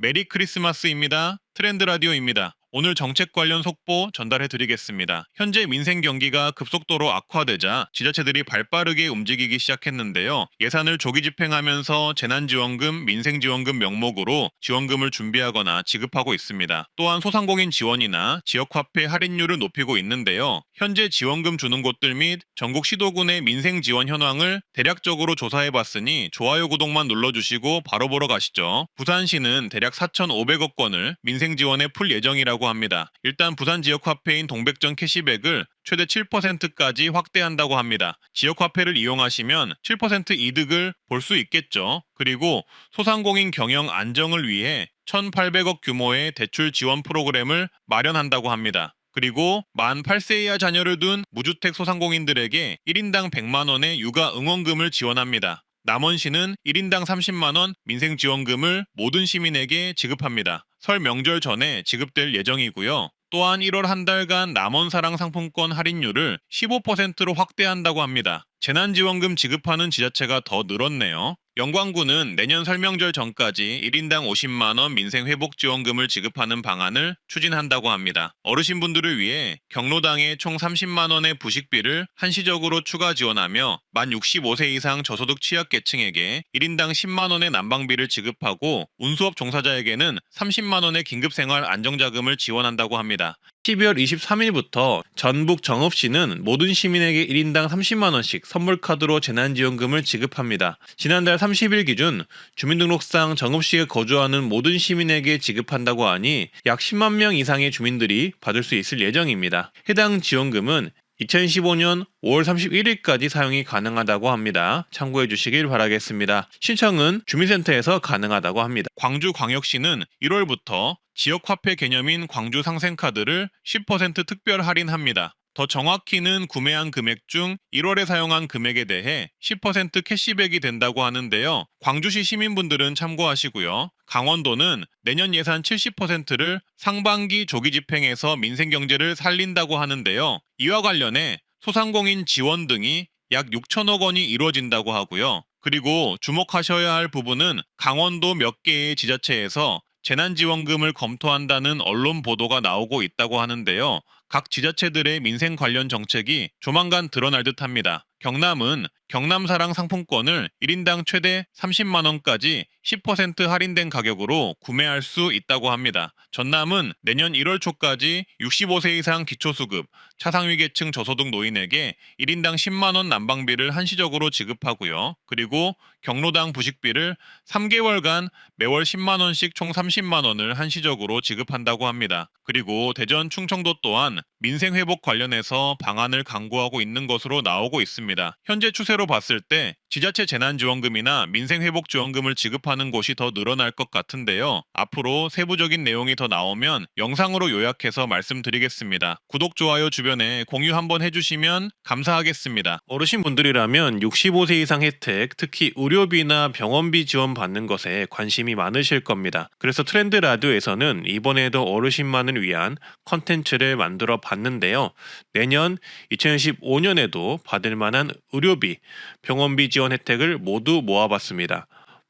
메리 크리스마스입니다. 트렌드 라디오입니다. 오늘 정책 관련 속보 전달해 드리겠습니다. 현재 민생 경기가 급속도로 악화되자 지자체들이 발빠르게 움직이기 시작했는데요. 예산을 조기 집행하면서 재난지원금, 민생지원금 명목으로 지원금을 준비하거나 지급하고 있습니다. 또한 소상공인 지원이나 지역화폐 할인율을 높이고 있는데요. 현재 지원금 주는 곳들 및 전국 시도군의 민생지원 현황을 대략적으로 조사해 봤으니 좋아요 구독만 눌러주시고 바로 보러 가시죠. 부산시는 대략 4,500억 원을 민생지원에 풀 예정이라고 합니다. 일단 부산 지역화폐인 동백전 캐시백을 최대 7%까지 확대한다고 합니다. 지역화폐를 이용하시면 7% 이득을 볼 수 있겠죠. 그리고 소상공인 경영 안정을 위해 1,800억 규모의 대출 지원 프로그램을 마련한다고 합니다. 그리고 만 8세 이하 자녀를 둔 무주택 소상공인들에게 1인당 100만 원의 육아 응원금을 지원합니다. 남원시는 1인당 30만 원 민생지원금을 모든 시민에게 지급합니다. 설 명절 전에 지급될 예정이고요. 또한 1월 한 달간 남원사랑 상품권 할인율을 15%로 확대한다고 합니다. 재난지원금 지급하는 지자체가 더 늘었네요. 영광구는 내년 설명절 전까지 1인당 50만원 민생회복지원금을 지급하는 방안을 추진한다고 합니다. 어르신분들을 위해 경로당에 총 30만원의 부식비를 한시적으로 추가 지원하며 만 65세 이상 저소득 취약계층에게 1인당 10만원의 난방비를 지급하고 운수업 종사자에게는 30만원의 긴급생활 안정자금을 지원한다고 합니다. 12월 23일부터 전북 정읍시는 모든 시민에게 1인당 30만원씩 선물카드로 재난지원금을 지급합니다. 지난달 30일 기준 주민등록상 정읍시에 거주하는 모든 시민에게 지급한다고 하니 약 10만 명 이상의 주민들이 받을 수 있을 예정입니다. 해당 지원금은 2015년 5월 31일까지 사용이 가능하다고 합니다. 참고해 주시길 바라겠습니다. 신청은 주민센터에서 가능하다고 합니다. 광주광역시는 1월부터 지역화폐 개념인 광주상생카드를 10% 특별 할인합니다. 더 정확히는 구매한 금액 중 1월에 사용한 금액에 대해 10% 캐시백이 된다고 하는데요. 광주시 시민분들은 참고하시고요. 강원도는 내년 예산 70%를 상반기 조기 집행해서 민생경제를 살린다고 하는데요. 이와 관련해 소상공인 지원 등이 약 6천억 원이 이루어진다고 하고요. 그리고 주목하셔야 할 부분은 강원도 몇 개의 지자체에서 재난지원금을 검토한다는 언론 보도가 나오고 있다고 하는데요. 각 지자체들의 민생 관련 정책이 조만간 드러날 듯합니다. 경남은 경남사랑 상품권을 1인당 최대 30만원까지 10% 할인된 가격으로 구매할 수 있다고 합니다. 전남은 내년 1월 초까지 65세 이상 기초수급, 차상위계층 저소득 노인에게 1인당 10만원 난방비를 한시적으로 지급하고요. 그리고 경로당 부식비를 3개월간 매월 10만원씩 총 30만원을 한시적으로 지급한다고 합니다. 그리고 대전, 충청도 또한 민생회복 관련해서 방안을 강구하고 있는 것으로 나오고 있습니다. 현재 추세로 봤을 때 지자체 재난지원금이나 민생회복지원금을 지급하는 곳이 더 늘어날 것 같은데요. 앞으로 세부적인 내용이 더 나오면 영상으로 요약해서 말씀드리겠습니다. 구독, 좋아요 주변에 공유 한번 해주시면 감사하겠습니다. 어르신분들이라면 65세 이상 혜택, 특히 의료비나 병원비 지원 받는 것에 관심이 많으실 겁니다. 그래서 트렌드 라디오에서는 이번에도 어르신만을 위한 컨텐츠를 만들어 봤는데요. 내년 2015년에도 받을 만한 의료비, 병원비 지원 혜택을 모두 모아봤습니다.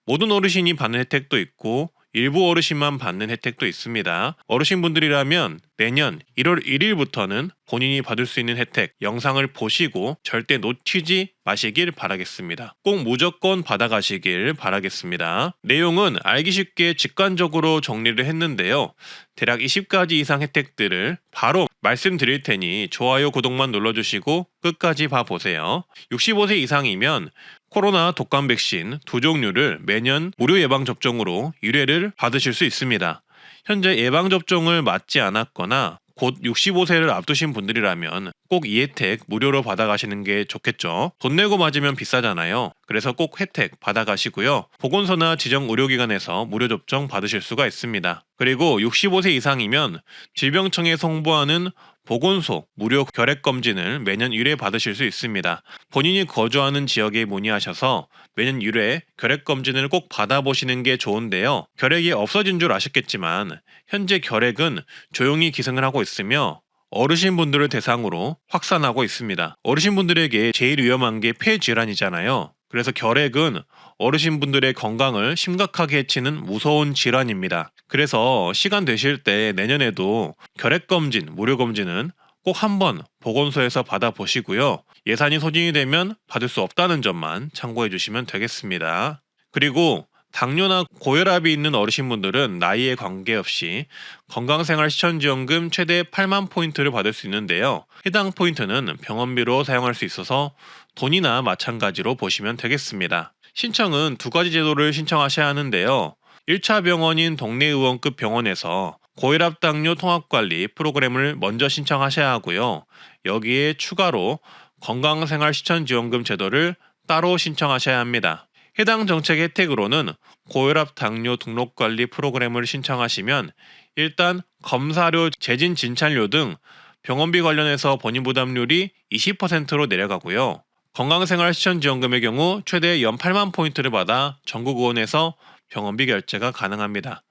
모든 어르신이 받는 혜택도 있고 일부 어르신만 받는 혜택도 있습니다. 어르신분들이라면 내년 1월 1일부터는 본인이 받을 수 있는 혜택 영상을 보시고 절대 놓치지 마시길 바라겠습니다. 꼭 무조건 받아가시길 바라겠습니다. 내용은 알기 쉽게 직관적으로 정리를 했는데요. 대략 20가지 이상 혜택들을 바로 말씀드릴 테니 좋아요, 구독만 눌러주시고 끝까지 봐보세요. 65세 이상이면 코로나 독감 백신 2종류를 매년 무료 예방접종으로 1회를 받으실 수 있습니다. 현재 예방접종을 맞지 않았거나 곧 65세를 앞두신 분들이라면 꼭 이 혜택 무료로 받아가시는 게 좋겠죠. 돈 내고 맞으면 비싸잖아요. 그래서 꼭 혜택 받아가시고요. 보건소나 지정 의료기관에서 무료 접종 받으실 수가 있습니다. 그리고 65세 이상이면 질병청에서 홍보하는 보건소 무료 결핵검진을 매년 1회 받으실 수 있습니다. 본인이 거주하는 지역에 문의하셔서 매년 1회 결핵검진을 꼭 받아보시는 게 좋은데요. 결핵이 없어진 줄 아셨겠지만 현재 결핵은 조용히 기승을 하고 있으며 어르신분들을 대상으로 확산하고 있습니다. 어르신분들에게 제일 위험한 게 폐질환이잖아요. 그래서 결핵은 어르신분들의 건강을 심각하게 해치는 무서운 질환입니다. 그래서 시간 되실 때 내년에도 결핵검진, 무료검진은 꼭 한번 보건소에서 받아보시고요. 예산이 소진이 되면 받을 수 없다는 점만 참고해 주시면 되겠습니다. 그리고 당뇨나 고혈압이 있는 어르신분들은 나이에 관계없이 건강생활 실천지원금 최대 8만 포인트를 받을 수 있는데요. 해당 포인트는 병원비로 사용할 수 있어서 돈이나 마찬가지로 보시면 되겠습니다. 신청은 두 가지 제도를 신청하셔야 하는데요. 1차 병원인 동네 의원급 병원에서 고혈압 당뇨 통합관리 프로그램을 먼저 신청하셔야 하고요. 여기에 추가로 건강생활 실천지원금 제도를 따로 신청하셔야 합니다. 해당 정책 혜택으로는 고혈압 당뇨 등록관리 프로그램을 신청하시면 일단 검사료, 재진 진찰료 등 병원비 관련해서 본인 부담률이 20%로 내려가고요. 건강생활 실천지원금의 경우 최대 연 8만 포인트를 받아 전국 의원에서 병원비 결제가 가능합니다.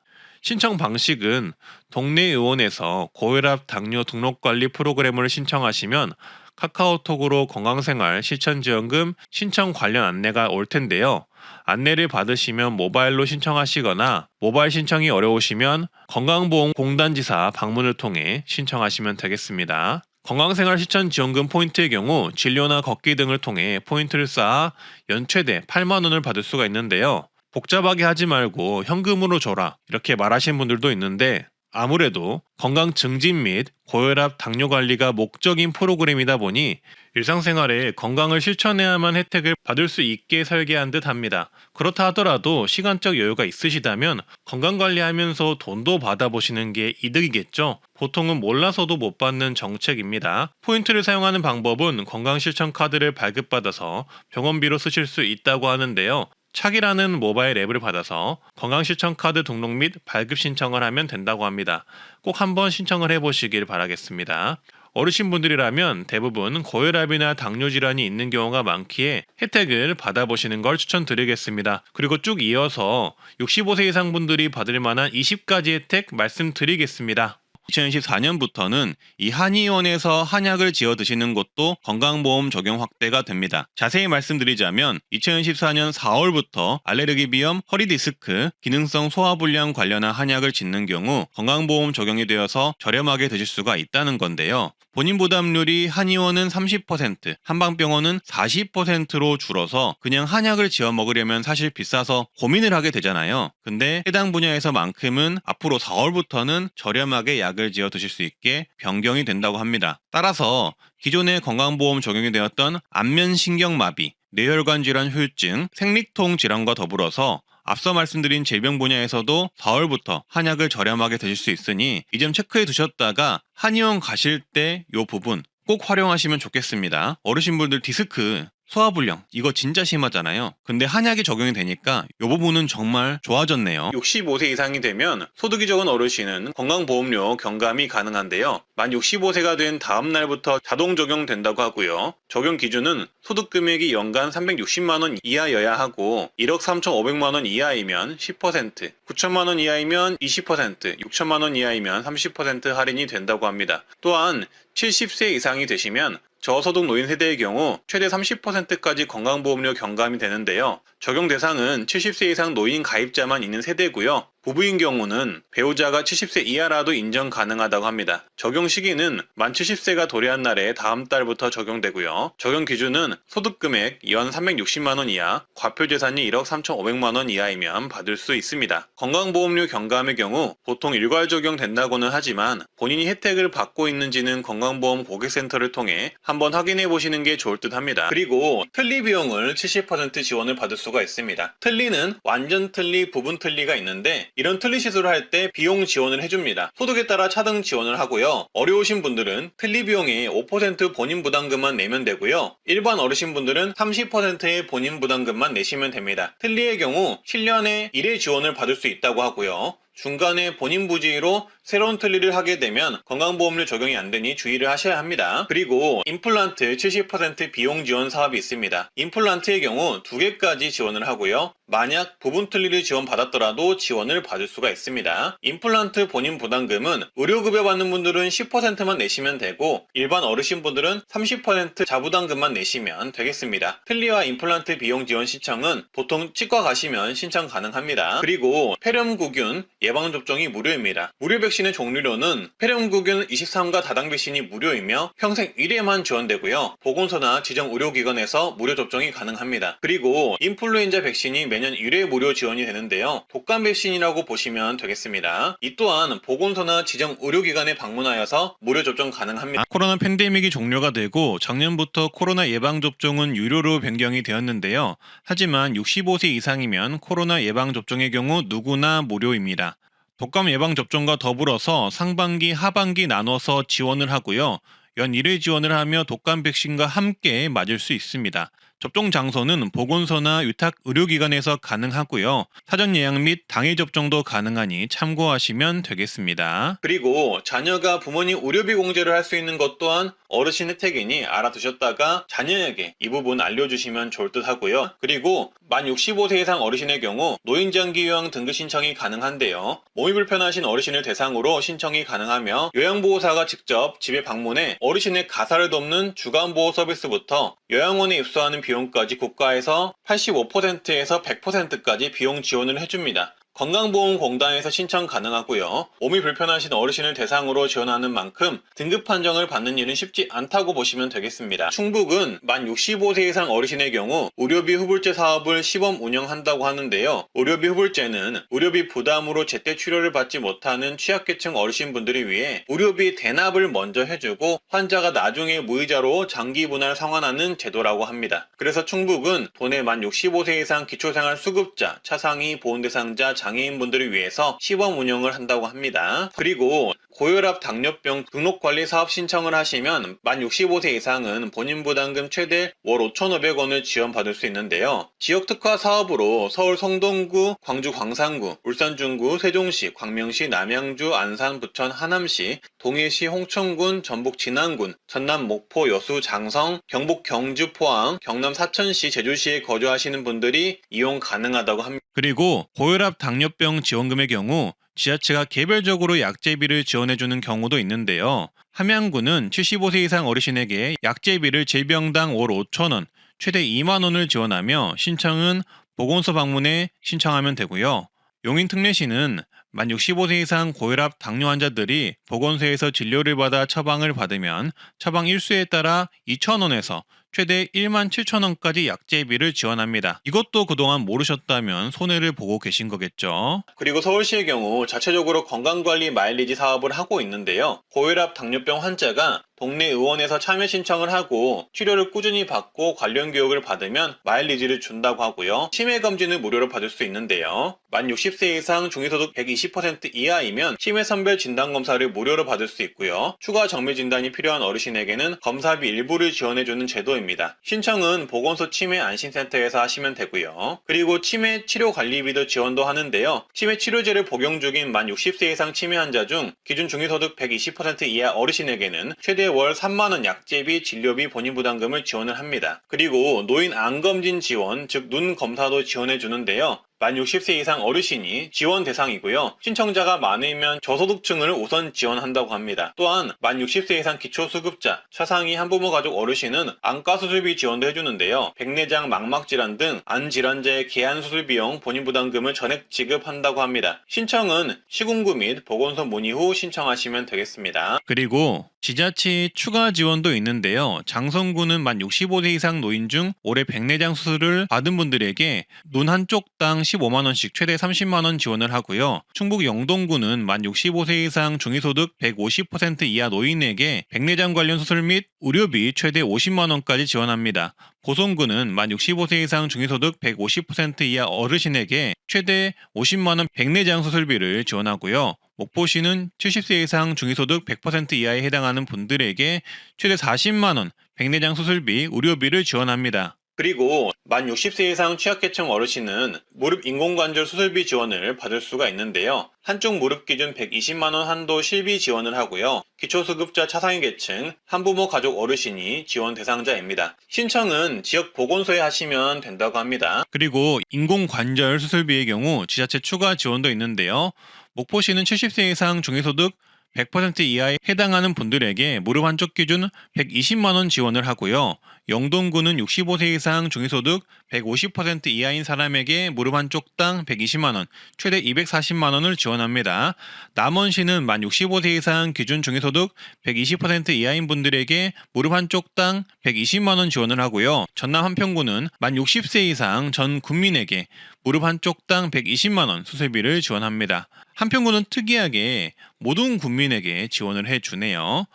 신청 방식은 동네 의원에서 고혈압 당뇨 등록관리 프로그램을 신청하시면 카카오톡으로 건강생활 실천지원금 신청 관련 안내가 올 텐데요. 안내를 받으시면 모바일로 신청하시거나 모바일 신청이 어려우시면 건강보험공단지사 방문을 통해 신청하시면 되겠습니다. 건강생활 실천지원금 포인트의 경우 진료나 걷기 등을 통해 포인트를 쌓아 연 최대 8만 원을 받을 수가 있는데요. 복잡하게 하지 말고 현금으로 줘라 이렇게 말하시는 분들도 있는데 아무래도 건강 증진 및 고혈압 당뇨 관리가 목적인 프로그램이다 보니 일상생활에 건강을 실천해야만 혜택을 받을 수 있게 설계한 듯 합니다. 그렇다 하더라도 시간적 여유가 있으시다면 건강관리하면서 돈도 받아보시는 게 이득이겠죠. 보통은 몰라서도 못 받는 정책입니다. 포인트를 사용하는 방법은 건강실천카드를 발급받아서 병원비로 쓰실 수 있다고 하는데요. 착이라는 모바일 앱을 받아서 건강실천카드 등록 및 발급 신청을 하면 된다고 합니다. 꼭 한번 신청을 해보시길 바라겠습니다. 어르신분들이라면 대부분 고혈압이나 당뇨 질환이 있는 경우가 많기에 혜택을 받아보시는 걸 추천드리겠습니다. 그리고 쭉 이어서 65세 이상 분들이 받을 만한 20가지 혜택 말씀드리겠습니다. 2024년부터는 이 한의원에서 한약을 지어 드시는 것도 건강보험 적용 확대가 됩니다. 자세히 말씀드리자면 2014년 4월부터 알레르기 비염, 허리 디스크, 기능성 소화불량 관련한 한약을 짓는 경우 건강보험 적용이 되어서 저렴하게 드실 수가 있다는 건데요. 본인 부담률이 한의원은 30%, 한방병원은 40%로 줄어서 그냥 한약을 지어 먹으려면 사실 비싸서 고민을 하게 되잖아요. 근데 해당 분야에서만큼은 앞으로 4월부터는 저렴하게 약을 지어 드실 수 있게 변경이 된다고 합니다. 따라서 기존의 건강보험 적용이 되었던 안면신경마비, 뇌혈관 질환 후유증, 생리통 질환과 더불어서 앞서 말씀드린 질병 분야에서도 4월부터 한약을 저렴하게 드실 수 있으니 이 점 체크해 두셨다가 한의원 가실 때 이 부분 꼭 활용하시면 좋겠습니다. 어르신분들 디스크, 소화불량 이거 진짜 심하잖아요. 근데 한약이 적용이 되니까 이 부분은 정말 좋아졌네요. 65세 이상이 되면 소득이 적은 어르신은 건강보험료 경감이 가능한데요. 만 65세가 된 다음 날부터 자동 적용된다고 하고요. 적용 기준은 소득 금액이 연간 360만 원 이하여야 하고 1억 3,500만 원 이하이면 10%, 9천만 원 이하이면 20%, 6천만 원 이하이면 30% 할인이 된다고 합니다. 또한 70세 이상이 되시면 저소득 노인 세대의 경우 최대 30%까지 건강보험료 경감이 되는데요. 적용 대상은 70세 이상 노인 가입자만 있는 세대고요. 부부인 경우는 배우자가 70세 이하라도 인정 가능하다고 합니다. 적용 시기는 만 70세가 도래한 날에 다음 달부터 적용되고요. 적용 기준은 소득금액 연 360만 원 이하, 과표재산이 1억 3,500만 원 이하이면 받을 수 있습니다. 건강보험료 경감의 경우 보통 일괄 적용된다고는 하지만 본인이 혜택을 받고 있는지는 건강보험 고객센터를 통해 한번 확인해 보시는 게 좋을 듯 합니다. 그리고 틀니 비용을 70% 지원을 받을 수가 있습니다. 틀니는 완전 틀니, 부분 틀니가 있는데 이런 틀니 시술을 할 때 비용 지원을 해줍니다. 소득에 따라 차등 지원을 하고요. 어려우신 분들은 틀니 비용의 5% 본인 부담금만 내면 되고요. 일반 어르신 분들은 30%의 본인 부담금만 내시면 됩니다. 틀니의 경우 7년에 1회 지원을 받을 수 있다고 하고요. 중간에 본인 부지로 새로운 틀니를 하게 되면 건강보험료 적용이 안 되니 주의를 하셔야 합니다. 그리고 임플란트 70% 비용 지원 사업이 있습니다. 임플란트의 경우 2개까지 지원을 하고요. 만약 부분 틀니를 지원받았더라도 지원을 받을 수가 있습니다. 임플란트 본인 부담금은 의료급여 받는 분들은 10%만 내시면 되고 일반 어르신분들은 30% 자부담금만 내시면 되겠습니다. 틀니와 임플란트 비용 지원 신청은 보통 치과 가시면 신청 가능합니다. 그리고 폐렴구균 예방접종이 무료입니다. 무료 백신의 종류로는 폐렴구균 23가 다당 백신이 무료이며 평생 1회만 지원되고요. 보건소나 지정 의료기관에서 무료 접종이 가능합니다. 그리고 인플루엔자 백신이 매년 1회 무료 지원이 되는데요. 독감 백신이라고 보시면 되겠습니다. 이 또한 보건소나 지정 의료기관에 방문하여서 무료 접종 가능합니다. 코로나 팬데믹이 종료가 되고 작년부터 코로나 예방접종은 유료로 변경이 되었는데요. 하지만 65세 이상이면 코로나 예방접종의 경우 누구나 무료입니다. 독감 예방접종과 더불어서 상반기, 하반기 나눠서 지원을 하고요. 연 1회 지원을 하며 독감 백신과 함께 맞을 수 있습니다. 접종 장소는 보건소나 위탁 의료기관에서 가능하고요. 사전 예약 및 당일 접종도 가능하니 참고하시면 되겠습니다. 그리고 자녀가 부모님 의료비 공제를 할 수 있는 것 또한 어르신 혜택이니 알아두셨다가 자녀에게 이 부분 알려주시면 좋을 듯 하고요. 그리고 만 65세 이상 어르신의 경우 노인장기 요양 등급 신청이 가능한데요. 몸이 불편하신 어르신을 대상으로 신청이 가능하며 요양보호사가 직접 집에 방문해 어르신의 가사를 돕는 주간보호 서비스부터 요양원에 입소하는 비용까지 국가에서 85%에서 100%까지 비용 지원을 해줍니다. 건강보험공단에서 신청 가능하고요. 몸이 불편하신 어르신을 대상으로 지원하는 만큼 등급 판정을 받는 일은 쉽지 않다고 보시면 되겠습니다. 충북은 만 65세 이상 어르신의 경우 의료비 후불제 사업을 시범 운영한다고 하는데요. 의료비 후불제는 의료비 부담으로 제때 치료를 받지 못하는 취약계층 어르신분들을 위해 의료비 대납을 먼저 해주고 환자가 나중에 무이자로 장기 분할 상환하는 제도라고 합니다. 그래서 충북은 도내 만 65세 이상 기초생활수급자, 차상위 보훈대상자, 장애인분들을 위해서 시범 운영을 한다고 합니다. 그리고 고혈압 당뇨병 등록관리 사업 신청을 하시면 만 65세 이상은 본인 부담금 최대 월 5,500원을 지원받을 수 있는데요. 지역특화 사업으로 서울 성동구, 광주 광산구, 울산 중구, 세종시, 광명시, 남양주, 안산, 부천, 하남시, 동해시, 홍천군, 전북 진안군, 전남 목포, 여수, 장성, 경북 경주, 포항, 경남 사천시, 제주시에 거주하시는 분들이 이용 가능하다고 합니다. 그리고 고혈압 당뇨병 지원금의 경우 지자체가 개별적으로 약제비를 지원해주는 경우도 있는데요. 함양구는 75세 이상 어르신에게 약제비를 질병당 월 5,000원, 최대 2만 원을 지원하며 신청은 보건소 방문해 신청하면 되고요. 용인 특례시는 만 65세 이상 고혈압 당뇨 환자들이 보건소에서 진료를 받아 처방을 받으면 처방 일수에 따라 2,000원에서 최대 17,000원까지 약제비를 지원합니다. 이것도 그동안 모르셨다면 손해를 보고 계신 거겠죠. 그리고 서울시의 경우 자체적으로 건강관리 마일리지 사업을 하고 있는데요. 고혈압 당뇨병 환자가 동네 의원에서 참여 신청을 하고 치료를 꾸준히 받고 관련 교육을 받으면 마일리지를 준다고 하고요. 치매 검진을 무료로 받을 수 있는데요. 만 60세 이상 중위소득 120% 이하이면 치매 선별 진단 검사를 무료로 받을 수 있고요. 추가 정밀 진단이 필요한 어르신에게는 검사비 일부를 지원해주는 제도입니다. 신청은 보건소 치매 안심센터에서 하시면 되고요. 그리고 치매 치료 관리비도 지원도 하는데요. 치매 치료제를 복용 중인 만 60세 이상 치매 환자 중 기준 중위소득 120% 이하 어르신에게는 최대 월 3만원 약제비, 진료비, 본인 부담금을 지원을 합니다. 그리고 노인 암검진 지원, 즉 눈 검사도 지원해 주는데요. 만 60세 이상 어르신이 지원 대상이고요. 신청자가 많으면 저소득층을 우선 지원한다고 합니다. 또한 만 60세 이상 기초수급자, 차상위 한부모 가족 어르신은 안과수술비 지원도 해주는데요. 백내장, 망막질환 등 안질환자의 개안수술 비용 본인 부담금을 전액 지급한다고 합니다. 신청은 시군구 및 보건소 문의 후 신청하시면 되겠습니다. 그리고 지자체 추가 지원도 있는데요. 장성구는 만 65세 이상 노인 중 올해 백내장 수술을 받은 분들에게 눈 한쪽당 15만원씩 최대 30만원 지원을 하고요. 충북 영동구는 만 65세 이상 중위소득 150% 이하 노인에게 백내장 관련 수술 및 의료비 최대 50만원까지 지원합니다. 보성구는 만 65세 이상 중위소득 150% 이하 어르신에게 최대 50만원 백내장 수술비를 지원하고요. 목포시는 70세 이상 중위소득 100% 이하에 해당하는 분들에게 최대 40만원 백내장 수술비, 의료비를 지원합니다. 그리고 만 60세 이상 취약계층 어르신은 무릎 인공관절 수술비 지원을 받을 수가 있는데요. 한쪽 무릎 기준 120만원 한도 실비 지원을 하고요. 기초수급자 차상위 계층, 한부모 가족 어르신이 지원 대상자입니다. 신청은 지역 보건소에 하시면 된다고 합니다. 그리고 인공관절 수술비의 경우 지자체 추가 지원도 있는데요. 목포시는 70세 이상 중위소득 100% 이하에 해당하는 분들에게 무릎 한쪽 기준 120만원 지원을 하고요. 영동구는 65세 이상 중위소득 150% 이하인 사람에게 무릎 한쪽당 120만원, 최대 240만원을 지원합니다. 남원시는 만 65세 이상 기준 중위소득 120% 이하인 분들에게 무릎 한쪽당 120만원 지원을 하고요. 전남 한평구는 만 60세 이상 전 국민에게 무릎 한쪽당 120만원 수술비를 지원합니다. 한평구는 특이하게 모든 국민에게 지원을 해주네요.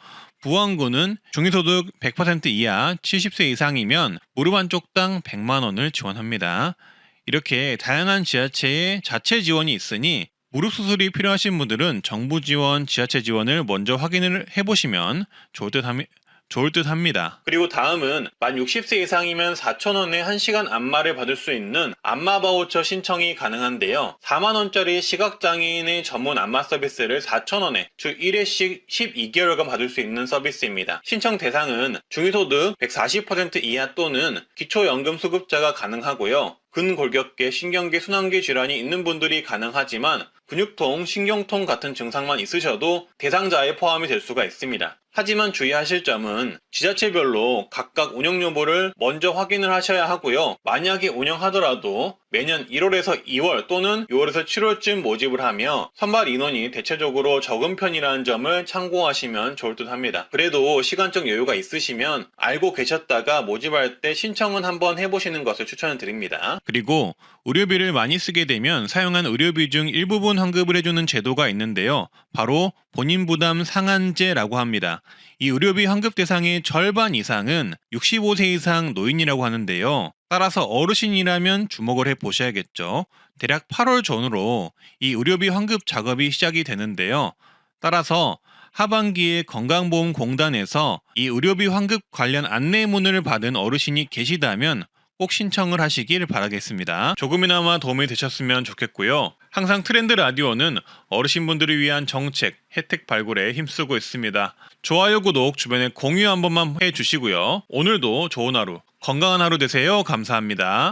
부안구는 중위소득 100% 이하 70세 이상이면 무릎 한쪽당 100만원을 지원합니다. 이렇게 다양한 지자체의 자체 지원이 있으니 무릎 수술이 필요하신 분들은 정부 지원, 지자체 지원을 먼저 확인을 해보시면 좋을 듯 합니다. 그리고 다음은 만 60세 이상이면 4,000원에 1시간 안마를 받을 수 있는 안마 바우처 신청이 가능한데요. 4만원짜리 시각장애인의 전문 안마 서비스를 4,000원에 주 1회씩 12개월간 받을 수 있는 서비스입니다. 신청 대상은 중위소득 140% 이하 또는 기초연금 수급자가 가능하고요. 근골격계, 신경계, 순환계 질환이 있는 분들이 가능하지만 근육통, 신경통 같은 증상만 있으셔도 대상자에 포함이 될 수가 있습니다. 하지만 주의하실 점은 지자체별로 각각 운영 여부를 먼저 확인을 하셔야 하고요. 만약에 운영하더라도 매년 1월에서 2월 또는 6월에서 7월쯤 모집을 하며 선발 인원이 대체적으로 적은 편이라는 점을 참고하시면 좋을 듯 합니다. 그래도 시간적 여유가 있으시면 알고 계셨다가 모집할 때 신청은 한번 해보시는 것을 추천을 드립니다. 그리고 의료비를 많이 쓰게 되면 사용한 의료비 중 일부분 환급을 해주는 제도가 있는데요. 바로 본인 부담 상한제라고 합니다. 이 의료비 환급 대상의 절반 이상은 65세 이상 노인이라고 하는데요. 따라서 어르신이라면 주목을 해보셔야겠죠. 대략 8월 전후로 이 의료비 환급 작업이 시작이 되는데요. 따라서 하반기에 건강보험공단에서 이 의료비 환급 관련 안내문을 받은 어르신이 계시다면 꼭 신청을 하시길 바라겠습니다. 조금이나마 도움이 되셨으면 좋겠고요. 항상 트렌드 라디오는 어르신분들을 위한 정책, 혜택 발굴에 힘쓰고 있습니다. 좋아요, 구독, 주변에 공유 한 번만 해주시고요. 오늘도 좋은 하루, 건강한 하루 되세요. 감사합니다.